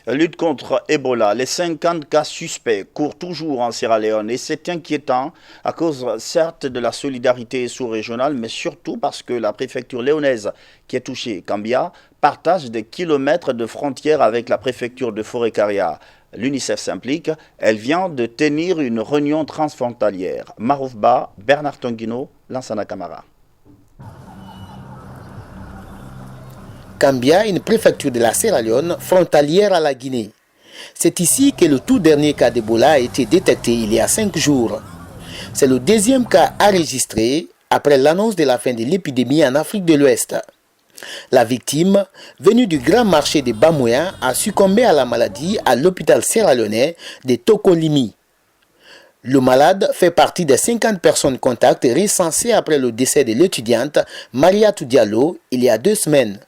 Lutte contre Ebola. Les 50 cas suspects courent toujours en Sierra Leone et c'est inquiétant à cause certes de la solidarité sous-régionale, mais surtout parce que la préfecture léonaise qui est touchée, Kambia, partage des kilomètres de frontières avec la préfecture de Forêt-Caria. L'UNICEF s'implique, elle vient de tenir une réunion transfrontalière. Maroufba, Bernard Tonguino, Lansana Camara. Kambia, une préfecture de la Sierra Leone, frontalière à la Guinée. C'est ici que le tout dernier cas d'Ebola a été détecté il y a 5 jours. C'est le deuxième cas enregistré après l'annonce de la fin de l'épidémie en Afrique de l'Ouest. La victime, venue du grand marché de Bamouya, a succombé à la maladie à l'hôpital sierra-léonais de Tokolimi. Le malade fait partie des 50 personnes contacts recensées après le décès de l'étudiante Mariatou Diallo il y a 2 semaines.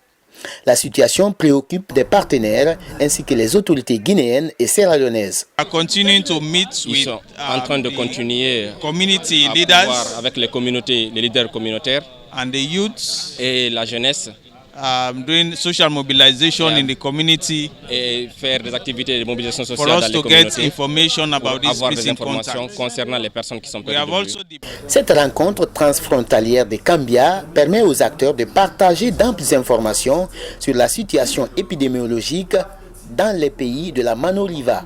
La situation préoccupe des partenaires ainsi que les autorités guinéennes et sierra-léonaises. Ils sont en train de continuer à voir avec les communautés, les leaders communautaires et la jeunesse. Doing social mobilization in the community et faire des activités de mobilisation sociale dans les communautés pour avoir des informations concernant les personnes qui sont perdues. Cette rencontre transfrontalière de Kambia permet aux acteurs de partager d'amples informations sur la situation épidémiologique dans les pays de la Manoliva.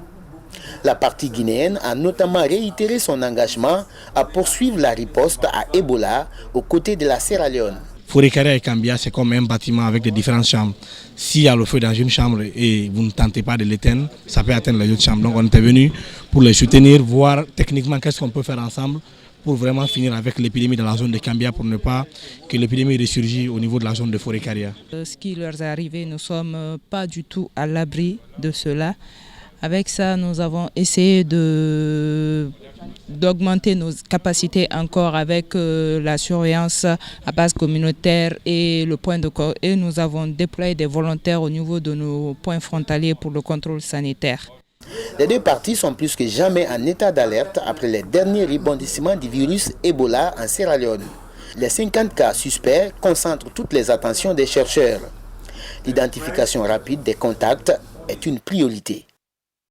La partie guinéenne a notamment réitéré son engagement à poursuivre la riposte à Ebola aux côtés de la Sierra Leone. Forêt-Caria et Kambia, c'est comme un bâtiment avec des différentes chambres. S'il y a le feu dans une chambre et vous ne tentez pas de l'éteindre, ça peut atteindre les autres chambres. Donc on était venu pour les soutenir, voir techniquement qu'est-ce qu'on peut faire ensemble pour vraiment finir avec l'épidémie dans la zone de Kambia pour ne pas que l'épidémie ressurgisse au niveau de la zone de Forêt-Caria. Ce qui leur est arrivé, nous ne sommes pas du tout à l'abri de cela. Avec ça, nous avons essayé d'augmenter nos capacités encore avec la surveillance à base communautaire et le point de corps. Et nous avons déployé des volontaires au niveau de nos points frontaliers pour le contrôle sanitaire. Les deux parties sont plus que jamais en état d'alerte après les derniers rebondissements du virus Ebola en Sierra Leone. Les 50 cas suspects concentrent toutes les attentions des chercheurs. L'identification rapide des contacts est une priorité.